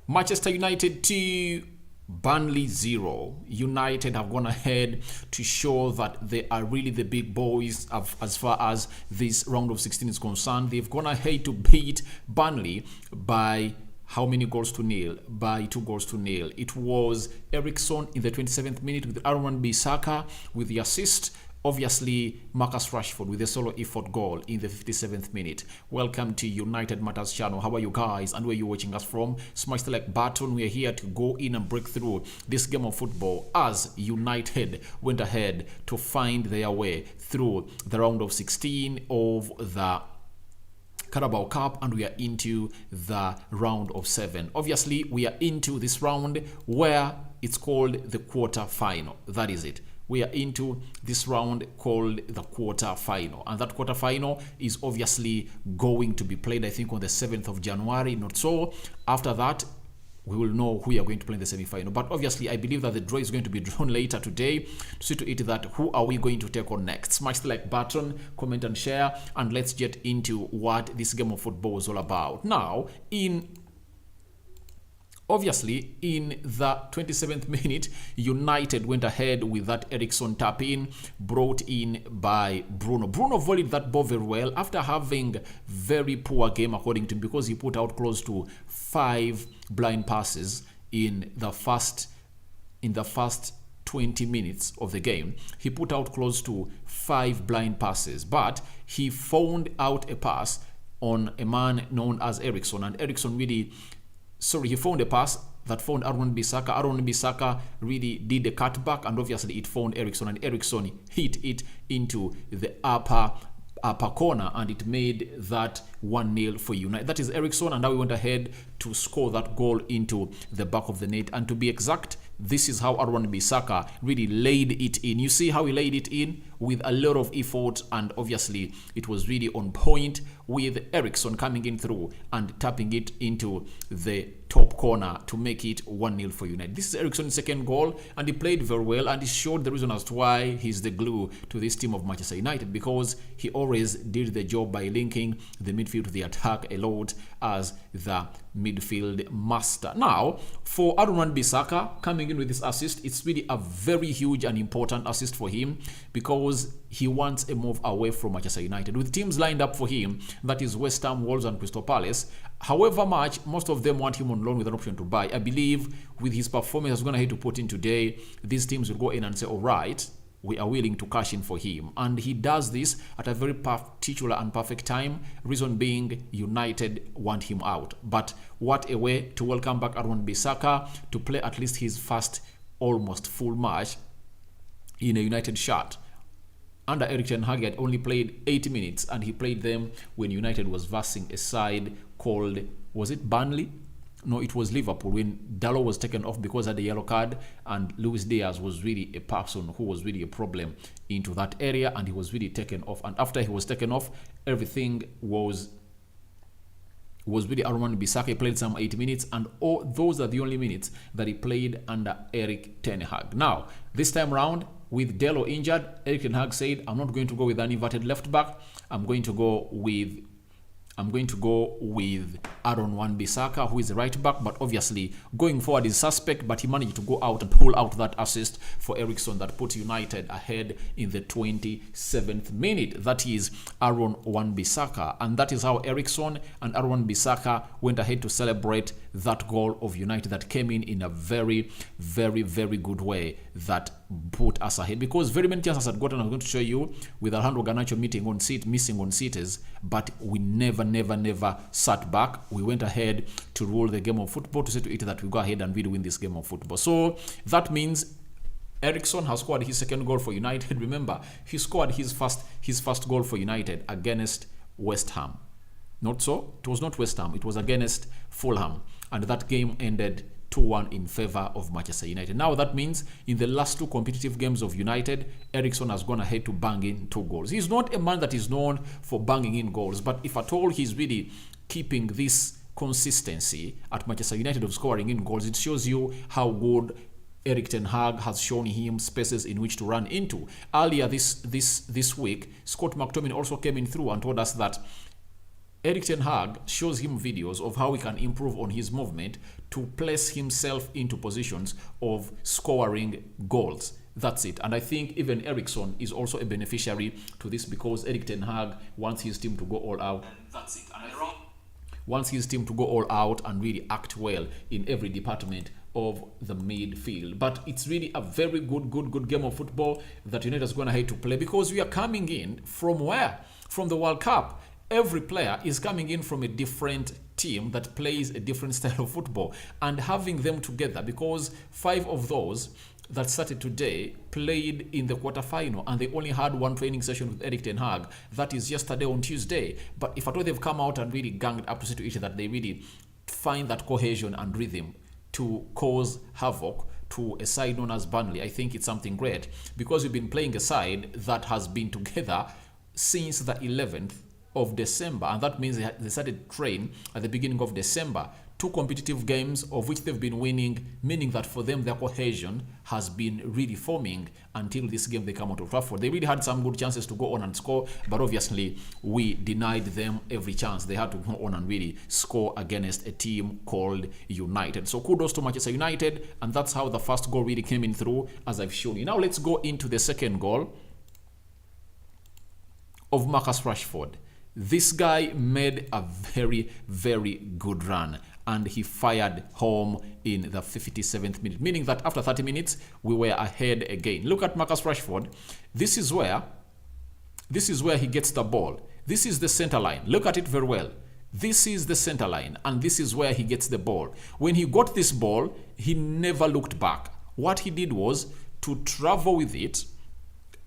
Manchester United 2, Burnley 0. United have gone ahead to show that they are really the big boys as far as this round of 16 is concerned. They've gone ahead to beat Burnley by how many goals to nil? By 2 goals to nil. It was Eriksen in the 27th minute with Aaron Bissaka with the assist. Obviously, Marcus Rashford with a solo effort goal in the 57th minute. Welcome to United Matters channel. How are you guys and where are you watching us from? Smash the like button. We are here to go in and break through this game of football as United went ahead to find their way through the round of 16 of the CARABAO Cup, and we are into the round of 7. Obviously, we are into this round where it's called the quarter final. That is it. We are into this round called the quarter final, and that quarter final is obviously going to be played, I think, on the 7th of January. Not so. After that, we will know who we are going to play in the semi-final. But obviously, I believe that the draw is going to be drawn later today to see to it that who are we going to take on next. Smash the like button, comment and share, and let's get into what this game of football is all about. Now, obviously, in the 27th minute, United went ahead with that Eriksen tap-in brought in by Bruno. Bruno volleyed that ball very well after having very poor game according to him, because he put out close to 5 blind passes in the first 20 minutes of the game. He put out close to 5 blind passes, but he found out a pass on a man known as Eriksen, and Eriksen really he found a pass that found Aaron Bissaka. Aaron Bissaka really did a cutback, and obviously it found Eriksen, and Eriksen hit it into the upper corner, and it made that 1-0 for United. That is Eriksen, and now we went ahead to score that goal into the back of the net. And to be exact, this is how Aaron Bissaka really laid it in. You see how he laid it in with a lot of effort, and obviously it was really on point, with Eriksen coming in through and tapping it into the top corner to make it 1-0 for United. This is Eriksen's second goal, and he played very well, and he showed the reason as to why he's the glue to this team of Manchester United, because he always did the job by linking the midfield to the attack a lot as the midfield master. Now, for Aaron Bissaka coming in with this assist, it's really a very huge and important assist for him, because he wants a move away from Manchester United. With teams lined up for him, that is West Ham, Wolves and Crystal Palace, however much most of them want him on loan with an option to buy, I believe with his performance he's going to have to put in today, these teams will go in and say, all right, we are willing to cash in for him. And he does this at a very particular and perfect time, reason being United want him out. But what a way to welcome back Aaron Bissaka to play at least his first almost full match in a United shirt. Under Erik ten Hag, he had only played 80 minutes, and he played them when United was versing a side called, was it Burnley? No, it was Liverpool, when Dalot was taken off because of the yellow card, and Luis Diaz was really a person who was really a problem into that area, and he was really taken off. And after he was taken off, everything was really Aaron Bissaka. He played some 80 minutes, and those are the only minutes that he played under Erik ten Hag. Now, this time around, with Dalot injured, Erik ten Hag said, I'm not going to go with an inverted left back. I'm going to go with Aaron Wan-Bissaka, who is the right back, but obviously going forward is suspect, but he managed to go out and pull out that assist for Eriksen that put United ahead in the 27th minute. That is Aaron Wan-Bissaka, and that is how Eriksen and Aaron Wan-Bissaka went ahead to celebrate that goal of United that came in a very, very, very good way that put us ahead, because very many chances had gotten. I'm going to show you with Alejandro Garnacho missing on sitters, but we never sat back. We went ahead to rule the game of football, to say to it that we go ahead and really win this game of football. So that means Eriksen has scored his second goal for United. Remember, he scored his first goal for United against West Ham. Not so, it was not West Ham, it was against Fulham, and that game ended 2-1 in favor of Manchester United. Now that means in the last 2 competitive games of United, Eriksen has gone ahead to bang in 2 goals. He's not a man that is known for banging in goals, but if at all he's really keeping this consistency at Manchester United of scoring in goals, it shows you how good Erik ten Hag has shown him spaces in which to run into. Earlier this week, Scott McTominay also came in through and told us that Erik ten Hag shows him videos of how he can improve on his movement to place himself into positions of scoring goals. That's it. And I think even Eriksen is also a beneficiary to this because Erik ten Hag wants his team to go all out. That's it. And wants his team to go all out and really act well in every department of the midfield. But it's really a very good game of football that United is going to have to play because we are coming in from where? From the World Cup. Every player is coming in from a different team that plays a different style of football, and having them together, because 5 of those that started today played in the quarterfinal and they only had one training session with Erik ten Hag. That is yesterday on Tuesday. But if at all they've come out and really ganged up to see to each other, that they really find that cohesion and rhythm to cause havoc to a side known as Burnley, I think it's something great because we've been playing a side that has been together since the 11th of December, and that means they started train at the beginning of December. 2 competitive games of which they've been winning, meaning that for them their cohesion has been really forming until this game they come out of Rashford. They really had some good chances to go on and score, but obviously we denied them every chance. They had to go on and really score against a team called United. So kudos to Manchester United, and that's how the first goal really came in through, as I've shown you. Now let's go into the second goal of Marcus Rashford. This guy made a very good run and he fired home in the 57th minute, meaning that after 30 minutes we were ahead again. Look at Marcus Rashford. This is where he gets the ball. This is the center line. Look at it very well. This is the center line and this is where he gets the ball. When he got this ball, he never looked back. What he did was to travel with it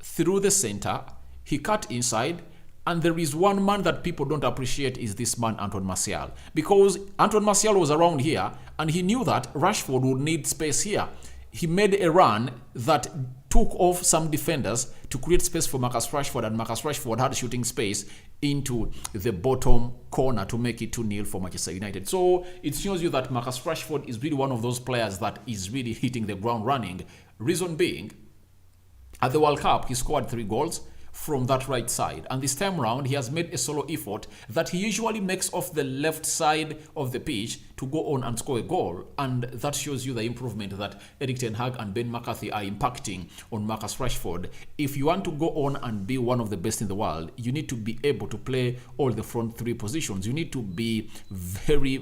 through the center. He cut inside. And there is one man that people don't appreciate is this man, Antoine Martial. Because Antoine Martial was around here and he knew that Rashford would need space here. He made a run that took off some defenders to create space for Marcus Rashford, and Marcus Rashford had shooting space into the bottom corner to make it 2-0 for Manchester United. So it shows you that Marcus Rashford is really one of those players that is really hitting the ground running. Reason being, at the World Cup, he scored 3 goals from that right side, and this time round he has made a solo effort that he usually makes off the left side of the pitch to go on and score a goal, and that shows you the improvement that Erik ten Hag and Ben McCarthy are impacting on Marcus Rashford. If you want to go on and be one of the best in the world, you need to be able to play all the front 3 positions. You need to be very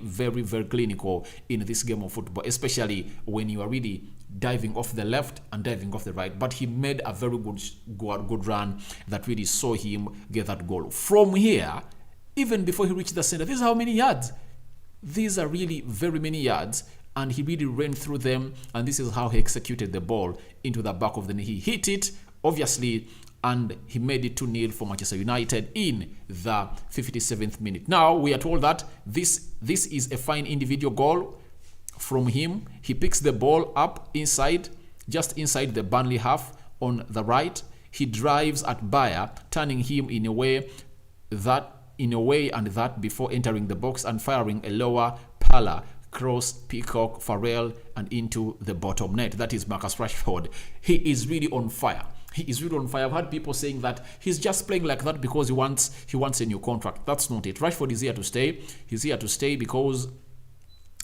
clinical in this game of football, especially when you are really diving off the left and diving off the right. But he made a very good run that really saw him get that goal. From here, even before he reached the center, this is how many yards? These are really very many yards, and he really ran through them, and this is how he executed the ball into the back of the net. He hit it, obviously, and he made it 2-0 for Manchester United in the 57th minute. Now, we are told that this is a fine individual goal from him. He picks the ball up inside, just inside the Burnley half on the right. He drives at Bayer, turning him in a way and that before entering the box and firing a lower Pala cross, Peacock, Farrell, and into the bottom net. That is Marcus Rashford. He is really on fire. He is really on fire. I've heard people saying that he's just playing like that because he wants a new contract. That's not it. Rashford is here to stay. He's here to stay because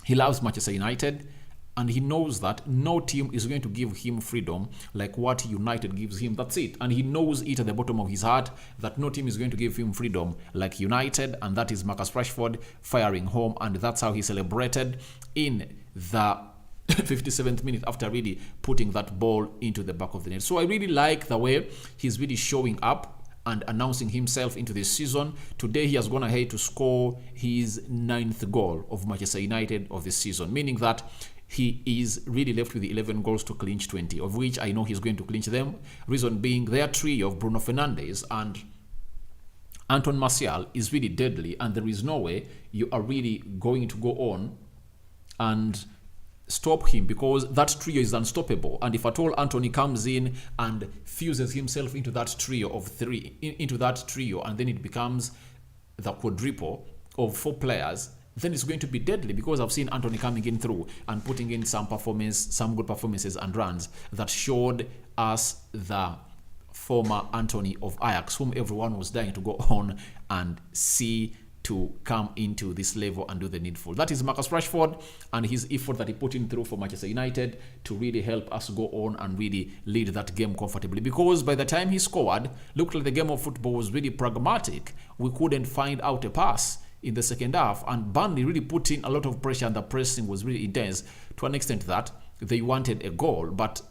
he loves Manchester United, and he knows that no team is going to give him freedom like what United gives him. That's it. And he knows it at the bottom of his heart that no team is going to give him freedom like United, and that is Marcus Rashford firing home, and that's how he celebrated in the 57th minute after really putting that ball into the back of the net. So I really like the way he's really showing up and announcing himself into this season. Today he has gone ahead to score his 9th goal of Manchester United of this season, meaning that he is really left with 11 goals to clinch 20, of which I know he's going to clinch them. Reason being, their trio of Bruno Fernandes and Antoine Martial is really deadly, and there is no way you are really going to go on and stop him, because that trio is unstoppable. And if at all Anthony comes in and fuses himself into that trio of 3, and then it becomes the quadruple of 4 players, then it's going to be deadly, because I've seen Anthony coming in through and putting in some good performances and runs that showed us the former Anthony of Ajax, whom everyone was dying to go on and see to come into this level and do the needful. That is Marcus Rashford and his effort that he put in through for Manchester United to really help us go on and really lead that game comfortably. Because by the time he scored, looked like the game of football was really pragmatic. We couldn't find out a pass in the second half, and Burnley really put in a lot of pressure, and the pressing was really intense to an extent that they wanted a goal, but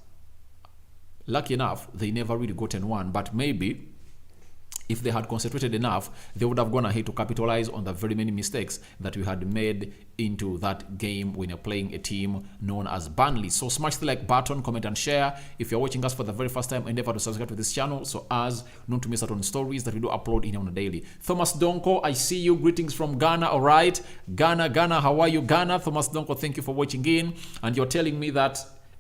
lucky enough, they never really gotten one. But maybe if they had concentrated enough, they would have gone ahead to capitalize on the very many mistakes that we had made into that game when you're playing a team known as Burnley. So smash the like button, comment and share. If you're watching us for the very first time, endeavor to subscribe to this channel so as not to miss out on stories that we do upload in on a daily. Thomas Donko, I see you. Greetings from Ghana. All right. Ghana, how are you, Ghana? Thomas Donko, thank you for watching in. And you're telling me that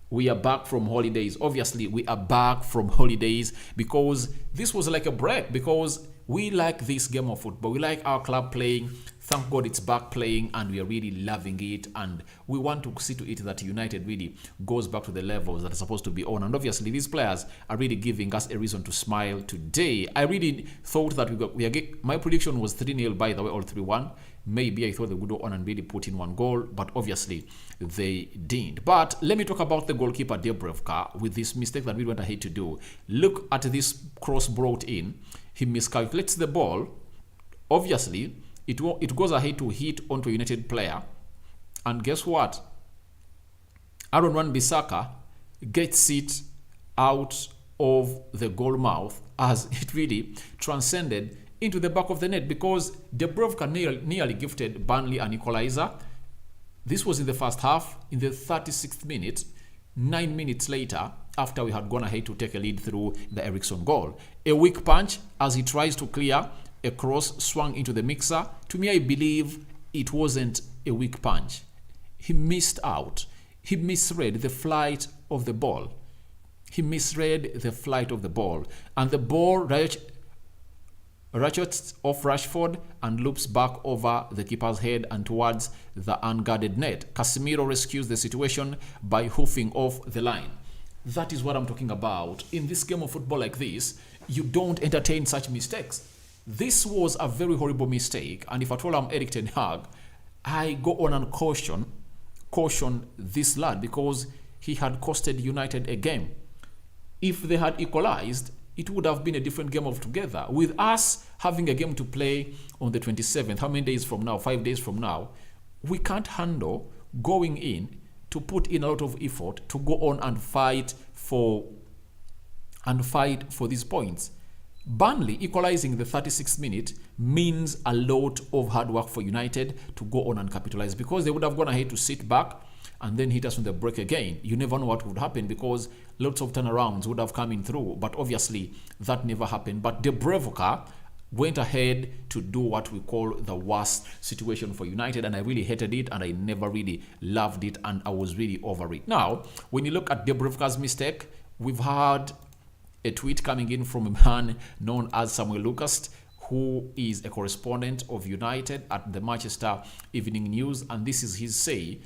we are back from holidays. Obviously, we are back from holidays because this was like a break, because we like this game of football. We like our club playing. Thank God it's back playing and we are really loving it. And we want to see to it that United really goes back to the levels that are supposed to be on. And obviously, these players are really giving us a reason to smile today. I really thought that my prediction was 3-0, by the way, or 3-1. Maybe I thought they would go on and really put in one goal, but obviously they didn't. But let me talk about the goalkeeper Dubravka with this mistake that we went ahead to do. Look at this cross brought in. He miscalculates the ball. Obviously, it goes ahead to hit onto a United player. And guess what? Aaron Wan-Bissaka gets it out of the goal mouth as it really transcended into the back of the net, because Dubravka nearly gifted Burnley an equalizer. This was in the first half, in the 36th minute, 9 minutes later, after we had gone ahead to take a lead through the Eriksen goal. A weak punch as he tries to clear a cross swung into the mixer. To me, I believe it wasn't a weak punch. He missed out. He misread the flight of the ball. And the ball ratchets off Rashford and loops back over the keeper's head and towards the unguarded net. Casemiro rescues the situation by hoofing off the line. That is what I'm talking about. In this game of football like this, you don't entertain such mistakes. This was a very horrible mistake, and if at all I'm Erik ten Hag, I go on and caution this lad, because he had costed United a game. If they had equalized, it would have been a different game altogether. With us having a game to play on the 27th, how many days from now? 5 days from now, we can't handle going in to put in a lot of effort to go on and fight for these points. Burnley equalizing the 36th minute means a lot of hard work for United to go on and capitalize, because they would have gone ahead to sit back and then hit us on the break again. You never know what would happen, because lots of turnarounds would have come in through, but obviously that never happened. But Dubravka went ahead to do what we call the worst situation for United, and I really hated it, and I never really loved it, and I was really over it. Now, when you look at Dubravka's mistake, we've had a tweet coming in from a man known as Samuel Lucas, who is a correspondent of United at the Manchester Evening News, and this is his say.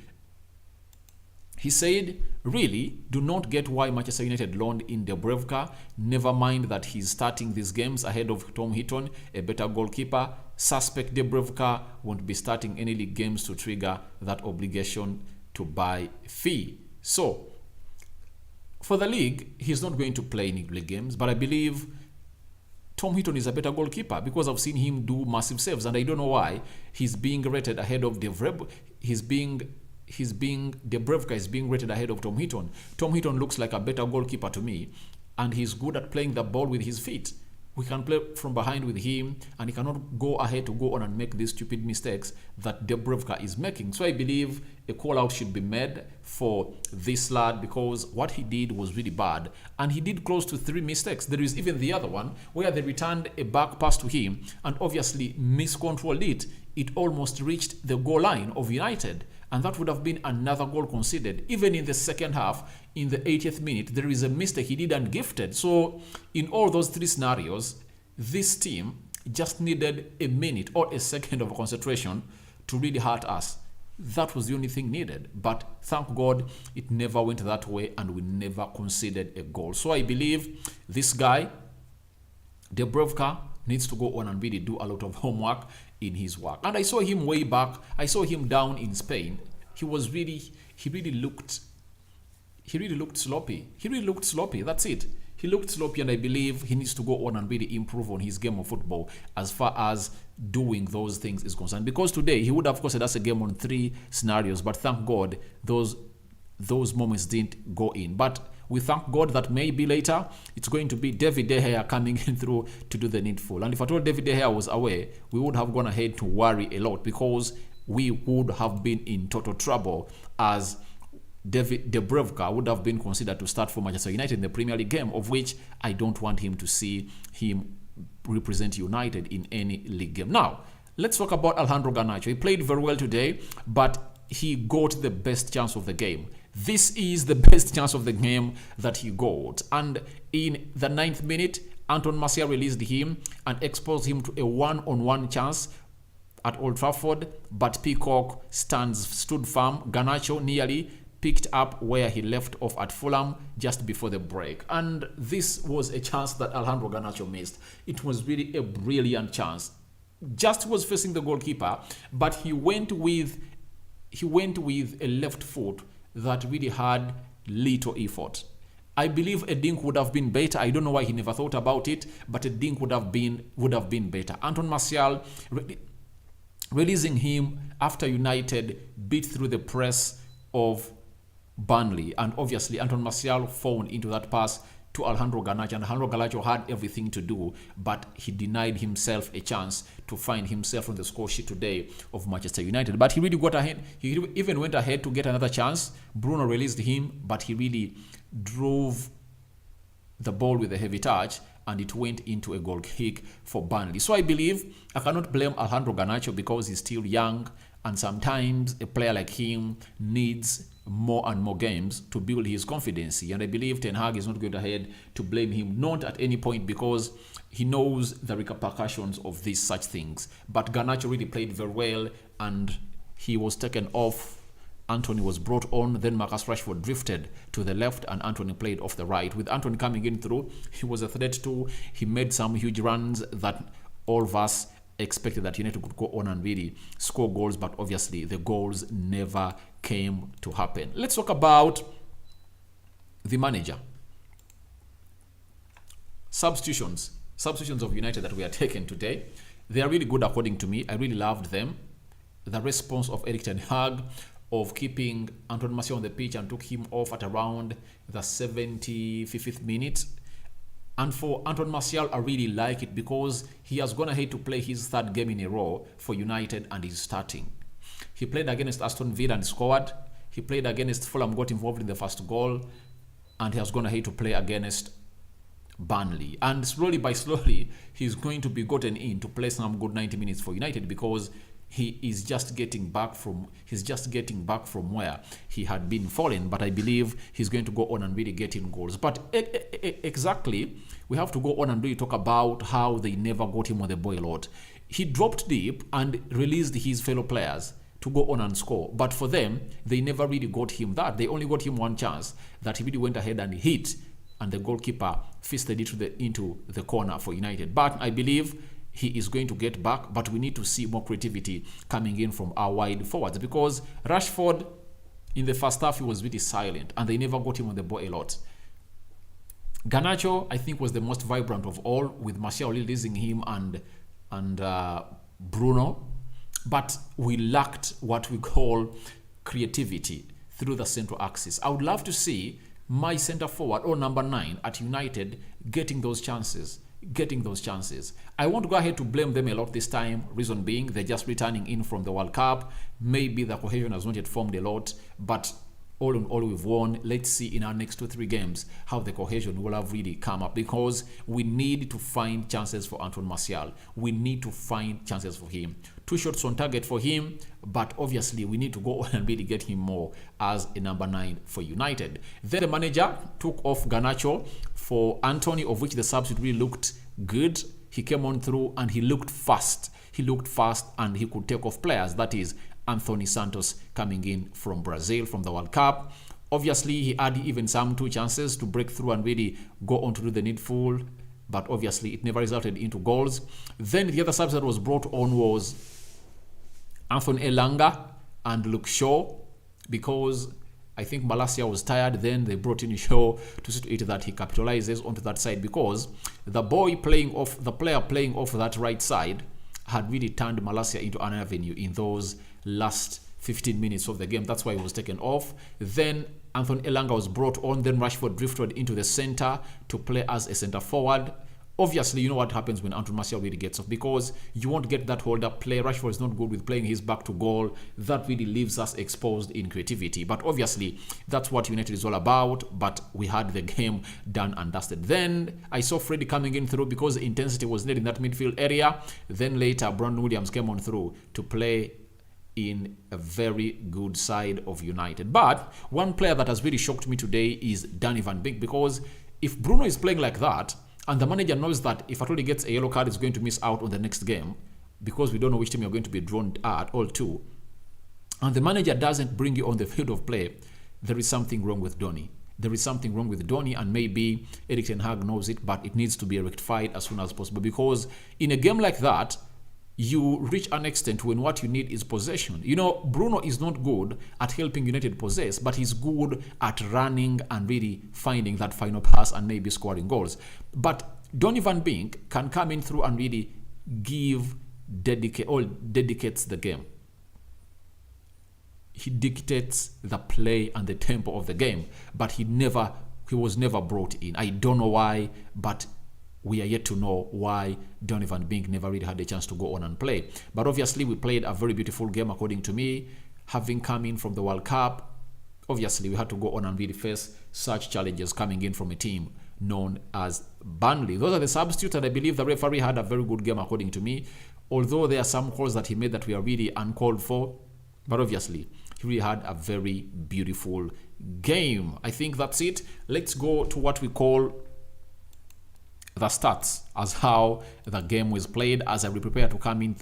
He said, really do not get why Manchester United loaned in Dubravka. Never mind that he's starting these games ahead of Tom Heaton, a better goalkeeper. Suspect Dubravka won't be starting any league games to trigger that obligation to buy fee. So, for the league, he's not going to play any league games, but I believe Tom Heaton is a better goalkeeper, because I've seen him do massive saves, and I don't know why he's being rated ahead of Dubravka. Dubravka is being rated ahead of Tom Heaton. Tom Heaton looks like a better goalkeeper to me, and he's good at playing the ball with his feet. We can play from behind with him, and he cannot go ahead to go on and make these stupid mistakes that Dubravka is making. So I believe a call out should be made for this lad, because what he did was really bad, and he did close to 3 mistakes. There is even the other one where they returned a back pass to him and obviously miscontrolled it. It almost reached the goal line of United, and that would have been another goal conceded. Even in the second half, in the 80th minute, there is a mistake he did and gifted. So in all those 3 scenarios, this team just needed a minute or a second of concentration to really hurt us. That was the only thing needed. But thank God it never went that way, and we never conceded a goal. So I believe this guy, Dubravka, needs to go on and really do a lot of homework in his work. And I saw him way back. I saw him down in Spain. He really looked sloppy. He really looked sloppy. That's it. He looked sloppy, and I believe he needs to go on and really improve on his game of football as far as doing those things is concerned. Because today he would have cost us a game on 3 scenarios, but thank God those moments didn't go in. But we thank God that maybe later it's going to be David De Gea coming in through to do the needful. And if I told David De Gea was away, we would have gone ahead to worry a lot, because we would have been in total trouble, as Dubravka would have been considered to start for Manchester United in the Premier League game, of which I don't want him to see him represent United in any league game. Now, let's talk about Alejandro Garnacho. He played very well today, but he got the best chance of the game. This is the best chance of the game that he got. And in the 9th minute, Anton Martial released him and exposed him to a one-on-one chance at Old Trafford, but Peacock stood firm. Garnacho nearly picked up where he left off at Fulham just before the break. And this was a chance that Alejandro Garnacho missed. It was really a brilliant chance. Just was facing the goalkeeper, but he went with a left foot that really had little effort. I believe a dink would have been better. I don't know why he never thought about it, but a dink would have been better. Anton Martial releasing him after United beat through the press of Burnley, and obviously Anton Martial found into that pass to Alejandro Garnacho, and Alejandro Garnacho had everything to do, but he denied himself a chance to find himself on the score sheet today of Manchester United. But he really got ahead. He even went ahead to get another chance. Bruno released him, but he really drove the ball with a heavy touch, and it went into a goal kick for Burnley. So I believe I cannot blame Alejandro Garnacho, because he's still young, and sometimes a player like him needs more and more games to build his confidence. And I believe Ten Hag is not going ahead to blame him, not at any point, because he knows the repercussions of these such things. But Garnacho really played very well, and he was taken off. Anthony was brought on, then Marcus Rashford drifted to the left, and Anthony played off the right. With Anthony coming in through, he was a threat too. He made some huge runs that all of us expected that United could go on and really score goals, but obviously the goals never came to happen. Let's talk about the manager. Substitutions of United that we are taken today. They are really good according to me. I really loved them. The response of Erik ten Hag of keeping Anton Martial on the pitch and took him off at around the 75th minute. And for Anton Martial, I really like it, because he has gone ahead to play his 3rd game in a row for United, and he's starting. He played against Aston Villa and scored. He played against Fulham, got involved in the first goal, and he has gone ahead to play against Burnley. And slowly by slowly, he's going to be gotten in to play some good 90 minutes for United, because he is just getting back from where he had been fallen. But I believe he's going to go on and really get in goals. But exactly, we have to go on and really talk about how they never got him on the ball a lot. He dropped deep and released his fellow players to go on and score. But for them, they never really got him that. They only got him one chance that he really went ahead and hit, and the goalkeeper fisted it into the corner for United. But I believe he is going to get back, but we need to see more creativity coming in from our wide forwards, because Rashford, in the first half, he was really silent, and they never got him on the ball a lot. Garnacho, I think, was the most vibrant of all, with Martial releasing him and Bruno, but we lacked what we call creativity through the central axis. I would love to see my centre forward or number 9 at United getting those chances. I won't go ahead to blame them a lot this time. Reason being, they're just returning in from the World Cup. Maybe the cohesion has not yet formed a lot, but all in all, we've won. Let's see in our next 2-3 games how the cohesion will have really come up, because we need to find chances for Anton Martial. We need to find chances for him. 2 shots on target for him, but obviously we need to go on and really get him more as a number 9 for United. Then the manager took off Garnacho for Anthony, of which the substitute really looked good. He came on through and he looked fast. And he could take off players. That is Anthony Santos coming in from Brazil from the World Cup. Obviously, he had even some 2 chances to break through and really go on to do the needful, but obviously it never resulted into goals. Then the other subs that was brought on was Anthony Elanga and Luke Shaw, because I think Malacia was tired. Then they brought in Shaw to see to it that he capitalizes onto that side, because the player playing off that right side had really turned Malacia into an avenue in those last 15 minutes of the game. That's why he was taken off. Then Anthony Elanga was brought on. Then Rashford drifted into the center to play as a center forward. Obviously, you know what happens when Anthony Martial really gets off, because you won't get that hold-up play. Rashford is not good with playing his back to goal. That really leaves us exposed in creativity. But obviously, that's what United is all about. But we had the game done and dusted. Then I saw Freddie coming in through because the intensity was needed in that midfield area. Then later, Brandon Williams came on through to play in a very good side of United. But one player that has really shocked me today is Danny Van Beek, because if Bruno is playing like that, and the manager knows that if at all he gets a yellow card, he's going to miss out on the next game, because we don't know which team you're going to be drawn at all to, and the manager doesn't bring you on the field of play, there is something wrong with Donny. There is something wrong with Donny, and maybe Erik ten Hag knows it, but it needs to be rectified as soon as possible, because in a game like that, you reach an extent when what you need is possession. You know, Bruno is not good at helping United possess, but he's good at running and really finding that final pass and maybe scoring goals. But Donny van Beek can come in through and really dedicates the game. He dictates the play and the tempo of the game, but he was never brought in. I don't know why, but we are yet to know why Donny van Beek never really had a chance to go on and play. But obviously, we played a very beautiful game, according to me. Having come in from the World Cup, obviously, we had to go on and really face such challenges coming in from a team known as Burnley. Those are the substitutes, and I believe the referee had a very good game, according to me. Although there are some calls that he made that were really uncalled for, but obviously, he really had a very beautiful game. I think that's it. Let's go to what we call the stats, as how the game was played, as I will prepare to come in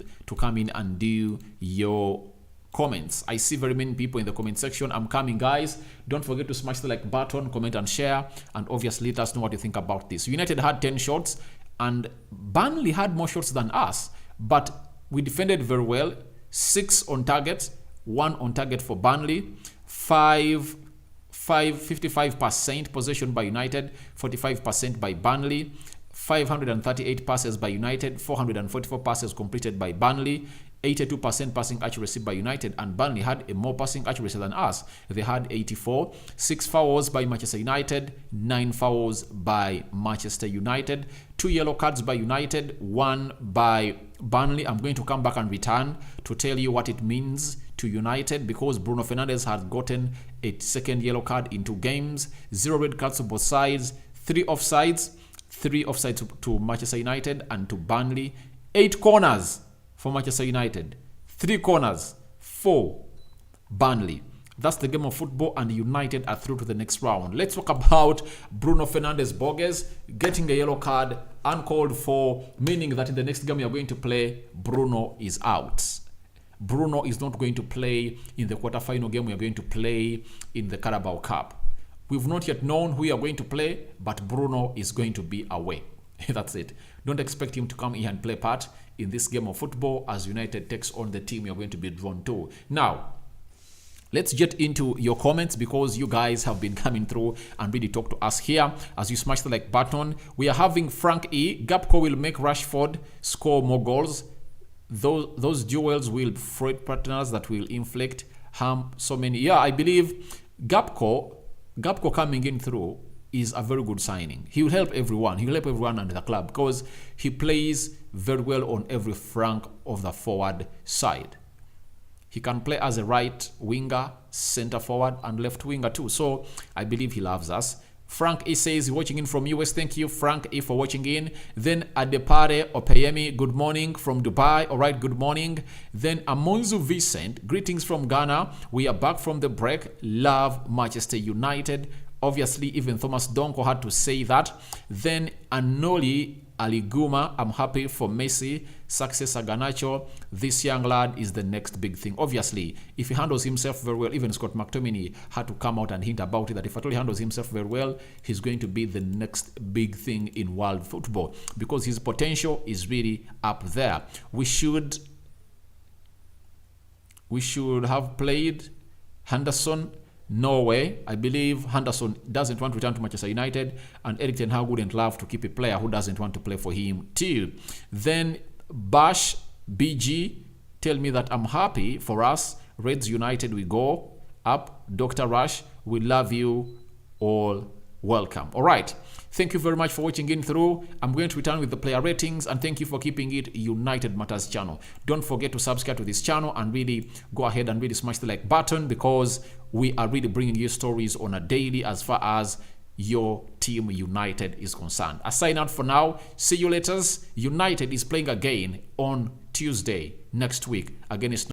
and do your comments. I see very many people in the comment section. I'm coming, guys. Don't forget to smash the like button, comment and share, and obviously let us know what you think about this. United had 10 shots and Burnley had more shots than us, but we defended very well. 6 on target, 1 on target for Burnley, 55% possession by United, 45% by Burnley, 538 passes by United, 444 passes completed by Burnley, 82% passing accuracy by United, and Burnley had a more passing accuracy than us. They had 84. 6 fouls by Manchester United, 9 fouls by Manchester United, 2 yellow cards by United, 1 by Burnley. I'm going to come back and return to tell you what it means to United, because Bruno Fernandes has gotten a second yellow card in 2 games, 0 red cards to both sides, 3 offsides to Manchester United and to Burnley, 8 corners for Manchester United, 3 corners for Burnley. That's the game of football, and United are through to the next round. Let's talk about Bruno Fernandes bogus getting a yellow card uncalled for, meaning that in the next game we are going to play, Bruno is out. Bruno is not going to play in the quarterfinal game we are going to play in the Carabao Cup. We've not yet known who we are going to play, but Bruno is going to be away. That's it. Don't expect him to come here and play part in this game of football as United takes on the team you're going to be drawn to. Now, let's get into your comments, because you guys have been coming through and really talk to us here. As you smash the like button, we are having Frank E. Gapco will make Rashford score more goals. Those duels will fruit partners that will inflict harm so many. Yeah, I believe Gapco coming in through is a very good signing. He will help everyone. He will help everyone under the club, because he plays very well on every flank of the forward side. He can play as a right winger, center forward, and left winger too. So I believe he loves us. Frank E says watching in from US. Thank you, Frank E, for watching in. Then Adepare Opeyemi, good morning from Dubai. All right, good morning. Then Amonzu Vicent, greetings from Ghana. We are back from the break. Love Manchester United. Obviously, even Thomas Donko had to say that. Then Anoli Ali Guma, I'm happy for Messi. Successor Garnacho, this young lad is the next big thing. Obviously, if he handles himself very well, even Scott McTominay had to come out and hint about it, that if at all he handles himself very well, he's going to be the next big thing in world football, because his potential is really up there. We should have played Henderson. No way. I believe Henderson doesn't want to return to Manchester United, and Erik Ten Hag wouldn't love to keep a player who doesn't want to play for him too. Then Bash BG, tell me that I'm happy for us. Reds United, we go up. Dr. Rush, we love you all. Welcome. All right. Thank you very much for watching in through. I'm going to return with the player ratings, and thank you for keeping it United Matters channel. Don't forget to subscribe to this channel and really go ahead and really smash the like button, because we are really bringing you stories on a daily as far as your team United is concerned. I sign out for now. See you later. United is playing again on Tuesday next week against